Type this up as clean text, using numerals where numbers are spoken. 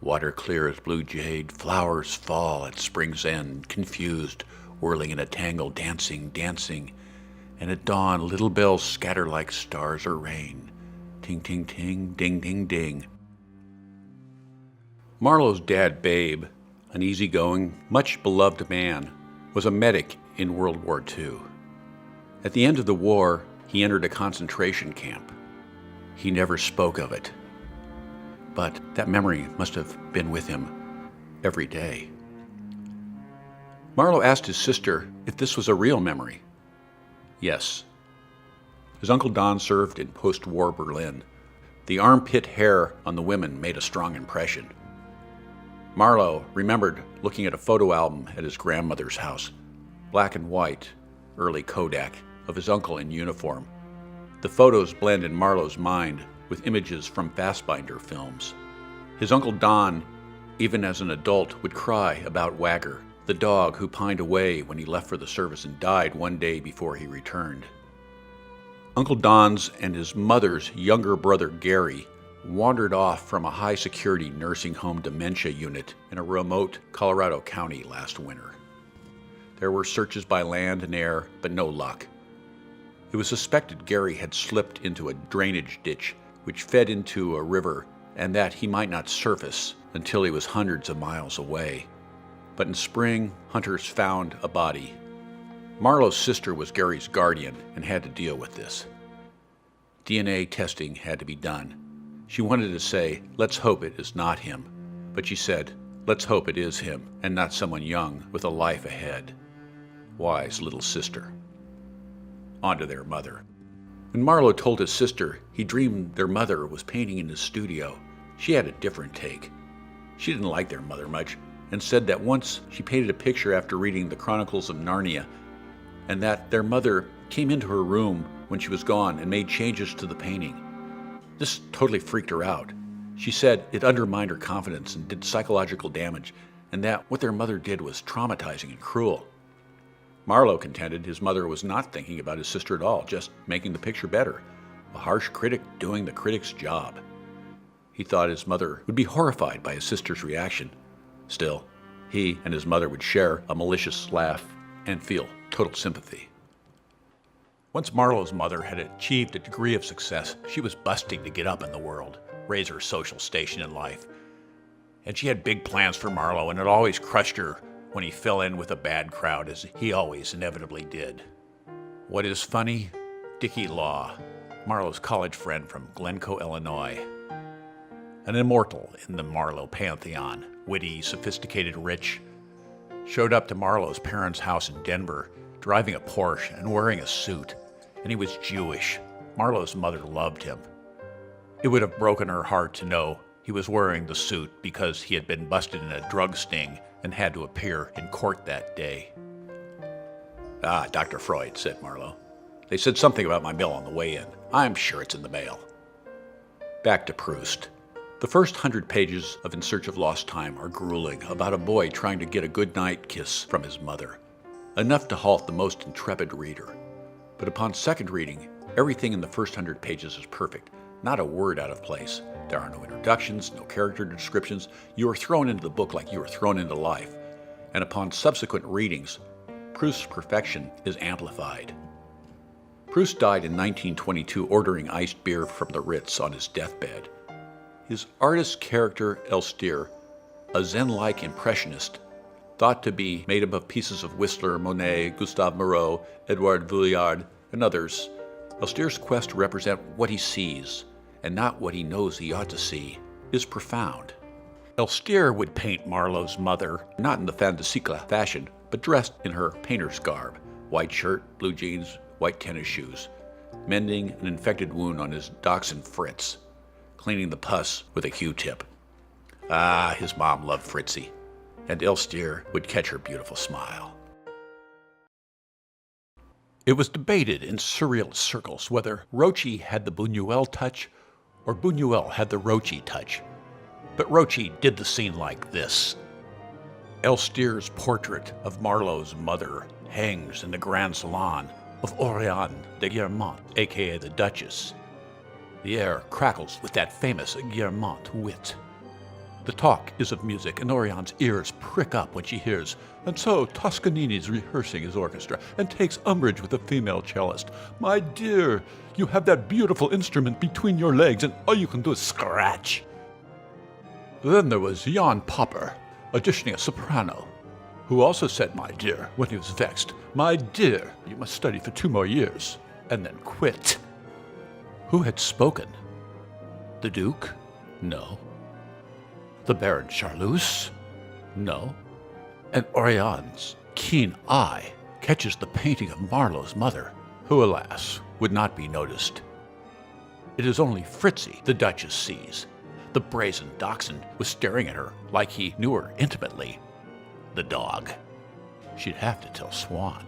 Water clear as blue jade, flowers fall at spring's end, confused, whirling in a tangle, dancing, dancing. And at dawn, little bells scatter like stars or rain. Ting, ting, ting, ding, ding, ding. Marlowe's dad, Babe, an easygoing, much beloved man, was a medic in World War II. At the end of the war, he entered a concentration camp. He never spoke of it, but that memory must have been with him every day. Marlowe asked his sister if this was a real memory. Yes. His Uncle Don served in post-war Berlin. The armpit hair on the women made a strong impression. Marlowe remembered looking at a photo album at his grandmother's house, black and white, early Kodak, of his uncle in uniform. The photos blend in Marlowe's mind with images from Fassbinder films. His Uncle Don, even as an adult, would cry about Wagger, the dog who pined away when he left for the service and died one day before he returned. Uncle Don's and his mother's younger brother Gary wandered off from a high-security nursing home dementia unit in a remote Colorado county last winter. There were searches by land and air, but no luck. It was suspected Gary had slipped into a drainage ditch which fed into a river, and that he might not surface until he was hundreds of miles away. But in spring, hunters found a body. Marlowe's sister was Gary's guardian and had to deal with this. DNA testing had to be done. She wanted to say, "Let's hope it is not him," but she said, "Let's hope it is him and not someone young with a life ahead." Wise little sister. On to their mother. When Marlowe told his sister he dreamed their mother was painting in his studio, she had a different take. She didn't like their mother much, and said that once she painted a picture after reading the Chronicles of Narnia, and that their mother came into her room when she was gone and made changes to the painting. This totally freaked her out. She said it undermined her confidence and did psychological damage, and that what their mother did was traumatizing and cruel. Marlowe contended his mother was not thinking about his sister at all, just making the picture better. A harsh critic doing the critic's job. He thought his mother would be horrified by his sister's reaction. Still, he and his mother would share a malicious laugh and feel total sympathy. Once Marlowe's mother had achieved a degree of success, she was busting to get up in the world, raise her social station in life. And she had big plans for Marlowe, and it always crushed her when he fell in with a bad crowd, as he always inevitably did. What is funny? Dickie Law, Marlowe's college friend from Glencoe, Illinois. An immortal in the Marlowe pantheon, witty, sophisticated, rich, showed up to Marlowe's parents' house in Denver, driving a Porsche and wearing a suit, and he was Jewish. Marlowe's mother loved him. It would have broken her heart to know he was wearing the suit because he had been busted in a drug sting and had to appear in court that day. "Ah, Dr. Freud," said Marlowe. "They said something about my bill on the way in. I'm sure it's in the mail." Back to Proust. The first 100 pages of In Search of Lost Time are grueling, about a boy trying to get a goodnight kiss from his mother. Enough to halt the most intrepid reader. But upon second reading, everything in the first 100 pages is perfect, not a word out of place. There are no introductions, no character descriptions. You are thrown into the book like you are thrown into life. And upon subsequent readings, Proust's perfection is amplified. Proust died in 1922 ordering iced beer from the Ritz on his deathbed. His artist character, Elstir, a Zen-like impressionist, thought to be made up of pieces of Whistler, Monet, Gustave Moreau, Edouard Vuillard, and others, Elstir's quest to represent what he sees, and not what he knows he ought to see, is profound. Elstir would paint Marlowe's mother, not in the fin de siècle fashion, but dressed in her painter's garb, white shirt, blue jeans, white tennis shoes, mending an infected wound on his dachshund Fritz, cleaning the pus with a Q-tip. Ah, his mom loved Fritzy, and Elstir would catch her beautiful smile. It was debated in surrealist circles whether Rochi had the Buñuel touch or Buñuel had the Rochi touch. But Rochi did the scene like this. Elstir's portrait of Marlowe's mother hangs in the Grand Salon of Oriane de Guermantes, aka the Duchess. The air crackles with that famous Guermantes wit. The talk is of music, and Orion's ears prick up when she hears, "And so Toscanini's rehearsing his orchestra, and takes umbrage with the female cellist. My dear, you have that beautiful instrument between your legs, and all you can do is scratch." Then there was Jan Popper, auditioning a soprano, who also said "my dear" when he was vexed. "My dear, you must study for 2 more years," and then quit. Who had spoken? The Duke? No. The Baron Charlus? No. And Orion's keen eye catches the painting of Marlowe's mother, who, alas, would not be noticed. It is only Fritzy the Duchess sees. The brazen dachshund was staring at her like he knew her intimately. The dog. She'd have to tell Swan.